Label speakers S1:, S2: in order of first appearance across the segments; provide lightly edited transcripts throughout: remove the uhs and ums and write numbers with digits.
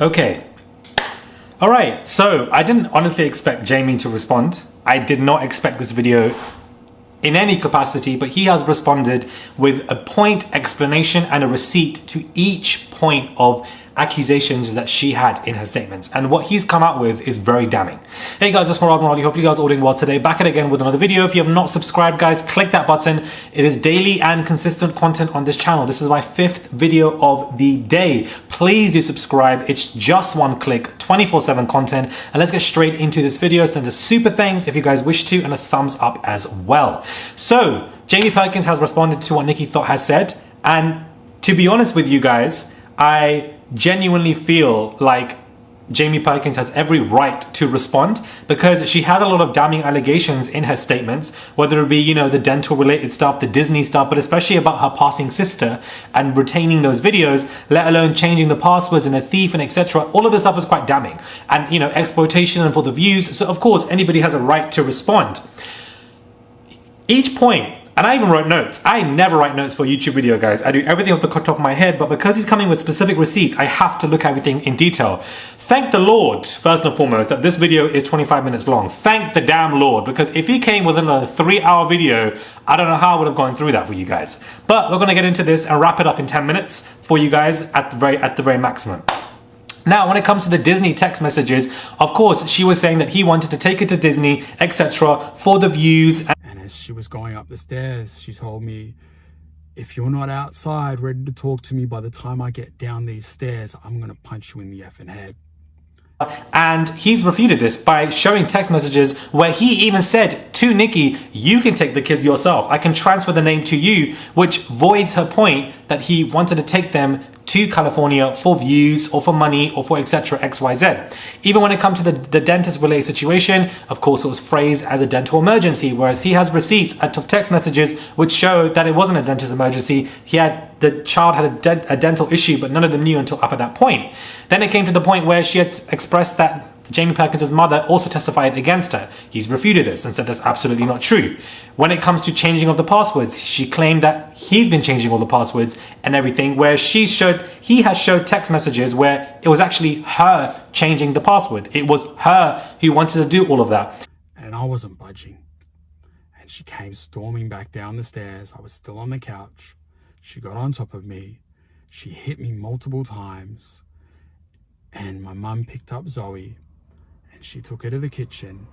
S1: Okay. All right, so I didn't honestly expect Jamie to respond. I did not expect this video in any capacity, but he has responded with a point explanation and a receipt to each point of accusations that she had in her statements, and what he's come out with is very damning. Hey guys, it's Maradi. Hopefully you guys are all doing well today. Back at it again with another video. If you have not subscribed, guys, click that button. It is daily and consistent content on this channel. This is my 5th video of the day. Please do subscribe. It's just one click, 24/7 content. And let's get straight into this video. Send us super thanks if you guys wish to, and a thumbs up as well. So Jamie Perkins has responded to what Nikki Thot has said, and to be honest with you guys, I genuinely feel like Jamie Perkins has every right to respond, because she had a lot of damning allegations in her statements, whether it be, you know, the dental related stuff, the Disney stuff, but especially about her passing sister and retaining those videos, let alone changing the passwords and a thief and etc. All of this stuff is quite damning, and, you know, exploitation and for the views. So of course anybody has a right to respond. Each point, and I even wrote notes. I never write notes for a YouTube video, guys. I do everything off the top of my head, but because he's coming with specific receipts, I have to look at everything in detail. Thank the Lord, first and foremost, that this video is 25 minutes long. Thank the damn Lord, because if he came within a 3-hour video, I don't know how I would have gone through that for you guys. But we're gonna get into this and wrap it up in 10 minutes for you guys at the very maximum. Now, when it comes to the Disney text messages, of course, she was saying that he wanted to take it to Disney, etc., for the views.
S2: And as she was going up the stairs, she told me, if you're not outside ready to talk to me by the time I get down these stairs, I'm going to punch you in the effing head.
S1: And he's refuted this by showing text messages where he even said to Nikki, you can take the kids yourself. I can transfer the name to you, which voids her point that he wanted to take them to California for views or for money or for etc. XYZ. Even when it comes to the dentist related situation, of course it was phrased as a dental emergency, whereas he has receipts of text messages which show that it wasn't a dentist emergency. The child had a dental issue, but none of them knew until up at that point. Then it came to the point where she had expressed that Jamie Perkins' mother also testified against her. He's refuted this and said that's absolutely not true. When it comes to changing of the passwords, she claimed that he's been changing all the passwords and everything, where he has showed text messages where it was actually her changing the password. It was her who wanted to do all of that.
S2: And I wasn't budging. And she came storming back down the stairs. I was still on the couch. She got on top of me. She hit me multiple times. And my mum picked up Zoe. She took her to the kitchen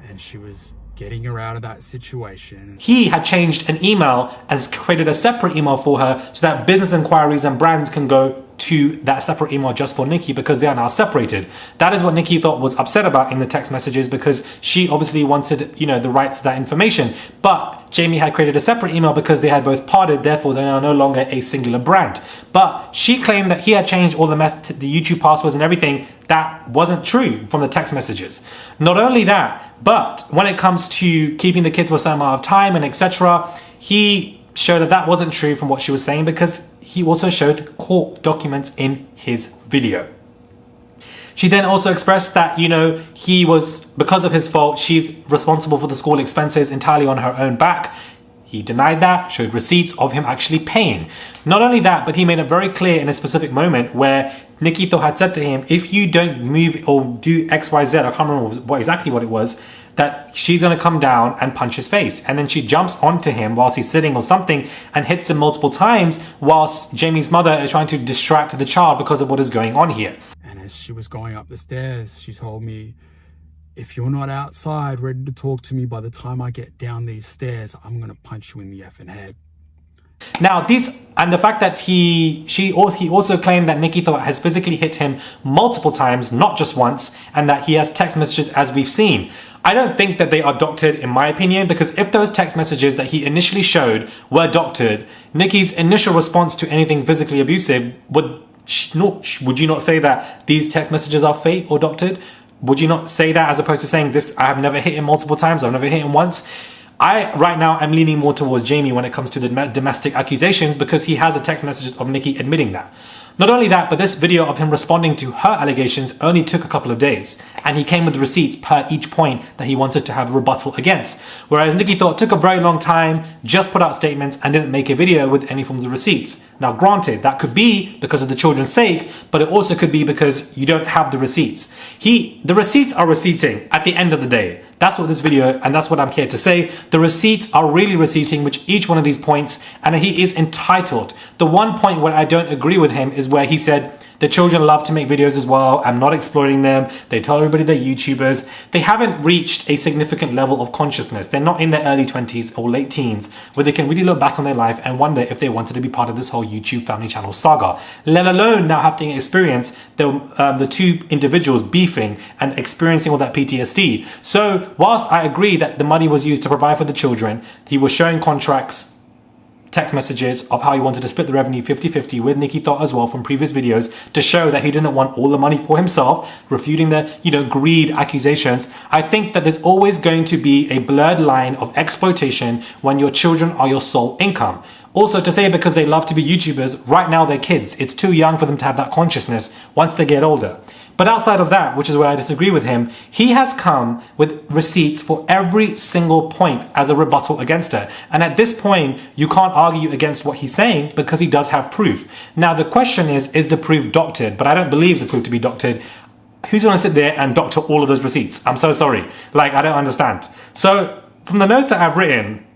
S2: and she was getting her out of that situation.
S1: He had changed an email and created a separate email for her so that business inquiries and brands can go to that separate email just for Nikki, because they are now separated. That is what Nikki Thot was upset about in the text messages, because she obviously wanted, you know, the rights to that information. But Jamie had created a separate email because they had both parted, therefore they are no longer a singular brand. But she claimed that he had changed all the YouTube passwords and everything. That wasn't true from the text messages. Not only that, but when it comes to keeping the kids for a certain amount of time and etc., he showed that that wasn't true from what she was saying, because he also showed court documents in his video. She then also expressed that, you know, because of his fault, she's responsible for the school expenses entirely on her own back. He denied that, showed receipts of him actually paying. Not only that, but he made it very clear in a specific moment where Nikki Thot had said to him, if you don't move or do XYZ, I can't remember exactly what it was, that she's going to come down and punch his face. And then she jumps onto him whilst he's sitting or something and hits him multiple times, whilst Jamie's mother is trying to distract the child because of what is going on here.
S2: And as she was going up the stairs, she told me, if you're not outside ready to talk to me by the time I get down these stairs, I'm going to punch you in the effing head.
S1: Now the fact that he also claimed that Nikki Thot has physically hit him multiple times, not just once, and that he has text messages as we've seen. I don't think that they are doctored, in my opinion, because if those text messages that he initially showed were doctored, Nikki's initial response to anything physically abusive would you not say that these text messages are fake or doctored? Would you not say that, as opposed to saying this, I have never hit him multiple times, I've never hit him once? Right now, I'm leaning more towards Jamie when it comes to the domestic accusations, because he has the text messages of Nikki admitting that. Not only that, but this video of him responding to her allegations only took a couple of days, and he came with receipts per each point that he wanted to have a rebuttal against. Whereas Nikki Thot took a very long time, just put out statements and didn't make a video with any forms of receipts. Now granted, that could be because of the children's sake, but it also could be because you don't have the receipts. The receipts are receipting at the end of the day. That's what this video, and that's what I'm here to say. The receipts are really receipting which each one of these points, and he is entitled. The one point where I don't agree with him is where he said the children love to make videos as well. I'm not exploiting them. They tell everybody they're YouTubers. They haven't reached a significant level of consciousness. They're not in their early 20s or late teens where they can really look back on their life and wonder if they wanted to be part of this whole YouTube family channel saga, let alone now having experienced the two individuals beefing and experiencing all that PTSD. So whilst I agree that the money was used to provide for the children, he was showing contracts, text messages of how he wanted to split the revenue 50-50 with Nikki Thot as well from previous videos to show that he didn't want all the money for himself, refuting the greed accusations. I think that there's always going to be a blurred line of exploitation when your children are your sole income. Also, to say because they love to be YouTubers, right now they're kids. It's too young for them to have that consciousness once they get older. But outside of that, which is where I disagree with him, he has come with receipts for every single point as a rebuttal against her. And at this point, you can't argue against what he's saying because he does have proof. Now, the question is the proof doctored? But I don't believe the proof to be doctored. Who's going to sit there and doctor all of those receipts? I'm so sorry. I don't understand. So from the notes that I've written,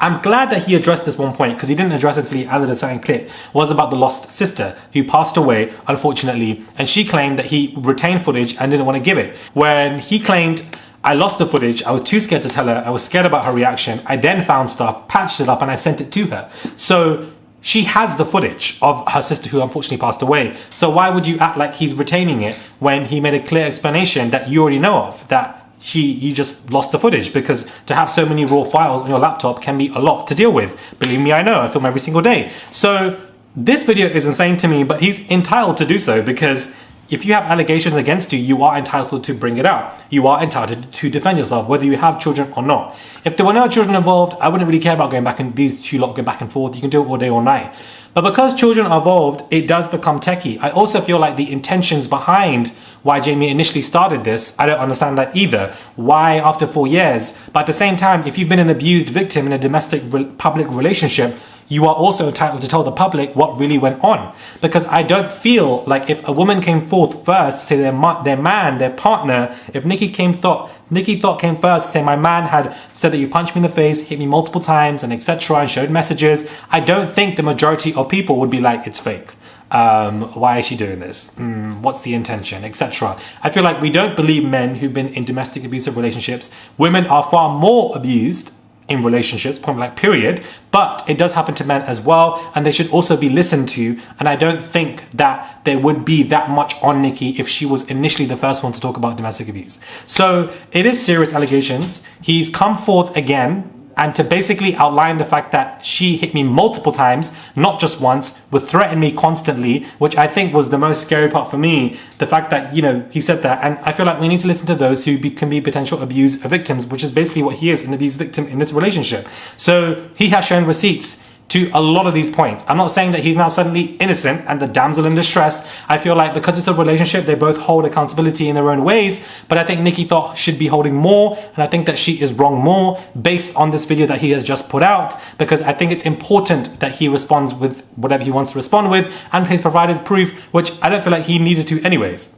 S1: I'm glad that he addressed this one point because he didn't address it until he added a certain clip, was about the lost sister who passed away, unfortunately, and she claimed that he retained footage and didn't want to give it. When he claimed, I lost the footage, I was too scared to tell her, I was scared about her reaction, I then found stuff, patched it up, and I sent it to her. So she has the footage of her sister who unfortunately passed away. So why would you act like he's retaining it when he made a clear explanation that you already know of, that you just lost the footage? Because to have so many raw files on your laptop can be a lot to deal with. Believe me, I know, I film every single day. So this video is insane to me, but he's entitled to do so because if you have allegations against you, you are entitled to bring it out. You are entitled to defend yourself, whether you have children or not. If there were no children involved, I wouldn't really care about going back and these two lot go back and forth. You can do it all day, all night. But because children are involved, it does become techie. I also feel like the intentions behind why Jamie initially started this, I don't understand that either. Why after 4 years? But at the same time, if you've been an abused victim in a domestic public relationship, you are also entitled to tell the public what really went on. Because I don't feel like if a woman came forth first to say their man, their partner, if Nikki Thot came first to say my man had said that you punched me in the face, hit me multiple times and etc. and showed messages, I don't think the majority of people would be like, it's fake. Why is she doing this? What's the intention, etc. I feel like we don't believe men who've been in domestic abusive relationships. Women are far more abused in relationships, point blank period, but it does happen to men as well, and they should also be listened to. And I don't think that there would be that much on Nikki if she was initially the first one to talk about domestic abuse. So it is serious allegations. He's come forth again and to basically outline the fact that she hit me multiple times, not just once, would threaten me constantly, which I think was the most scary part for me. The fact that, he said that. And I feel like we need to listen to those who can be potential abuse victims, which is basically what he is, an abuse victim in this relationship. So he has shown receipts to a lot of these points. I'm not saying that he's now suddenly innocent and the damsel in distress. I feel like because it's a relationship, they both hold accountability in their own ways, but I think Nikki Thot should be holding more, and I think that she is wrong more based on this video that he has just put out, because I think it's important that he responds with whatever he wants to respond with, and he's provided proof, which I don't feel like he needed to anyways.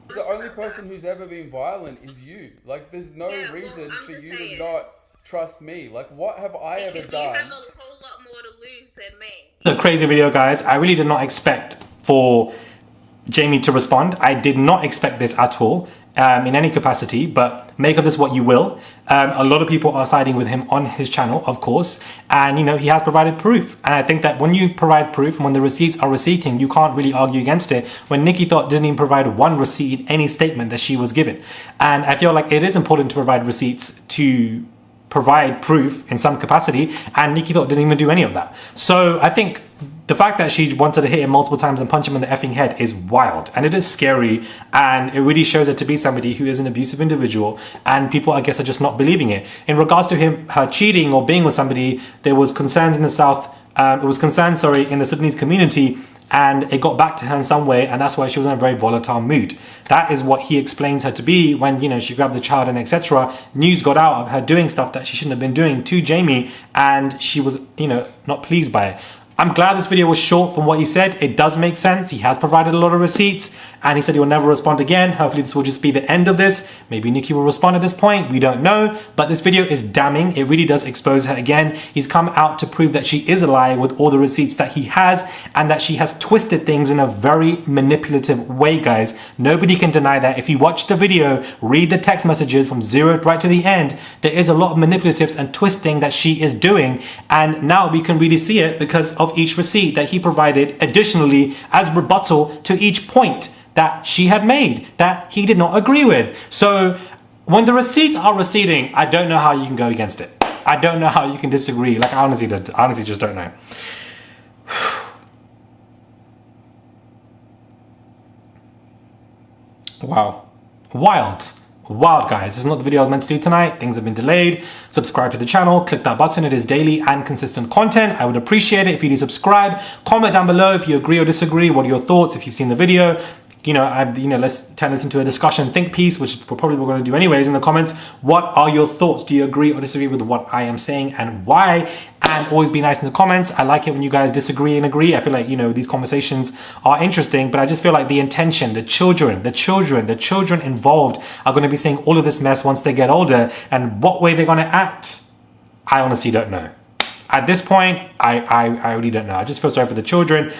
S3: The only person who's ever been violent is you. There's no reason for you to not trust me. What have I ever done?
S4: You have a whole lot more to lose than me.
S1: The crazy video, guys. I really did not expect for Jamie to respond. I did not expect this at all in any capacity, but make of this what you will. A lot of people are siding with him on his channel, of course, and he has provided proof. And I think that when you provide proof and when the receipts are receipting, you can't really argue against it. When Nikki Thot didn't even provide one receipt in any statement that she was given. And I feel like it is important to provide receipts to provide proof in some capacity, and Nikki Thot didn't even do any of that. So I think the fact that she wanted to hit him multiple times and punch him in the effing head is wild, and it is scary, and it really shows her to be somebody who is an abusive individual, and people, I guess, are just not believing it. In regards to her cheating or being with somebody, there was concerns in the South, in the Sudanese community and it got back to her in some way, and that's why she was in a very volatile mood. That is what he explains her to be when, you know, she grabbed the child and etc. News got out of her doing stuff that she shouldn't have been doing to Jamie, and she was, you know, not pleased by it. I'm glad this video was short from what he said. It does make sense. He has provided a lot of receipts, and he said he will never respond again. Hopefully this will just be the end of this. Maybe Nikki will respond at this point. We don't know. But this video is damning. It really does expose her again. He's come out to prove that she is a liar with all the receipts that he has, and that she has twisted things in a very manipulative way, guys. Nobody can deny that. If you watch the video, read the text messages from 0 right to the end, there is a lot of manipulatives and twisting that she is doing. And now we can really see it because of each receipt that he provided additionally as rebuttal to each point that she had made that he did not agree with. So when the receipts are receding, I don't know how you can go against it. I don't know how you can disagree. Like, I honestly just don't know. Wow. Wild, guys. This is not the video I was meant to do tonight. Things have been delayed. Subscribe to the channel. Click that button. It is daily and consistent content. I would appreciate it if you do subscribe. Comment down below if you agree or disagree. What are your thoughts if you've seen the video? You know, let's turn this into a discussion think piece, which we're probably going to do anyways in the comments. What are your thoughts? Do you agree or disagree with what I am saying and why? And always be nice in the comments. I like it when you guys disagree and agree. I feel like, you know, these conversations are interesting, but I just feel like the intention, the children involved are going to be seeing all of this mess once they get older, and what way they're going to act, I honestly don't know. At this point, I really don't know. I just feel sorry for the children.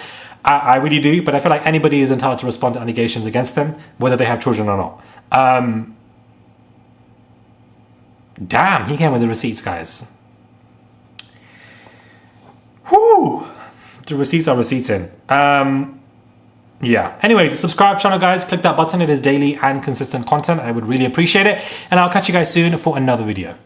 S1: I really do, but I feel like anybody is entitled to respond to allegations against them, whether they have children or not. Damn, he came with the receipts, guys. Whoo! The receipts are receipts in. Yeah. Anyways, subscribe channel, guys. Click that button. It is daily and consistent content. I would really appreciate it. And I'll catch you guys soon for another video.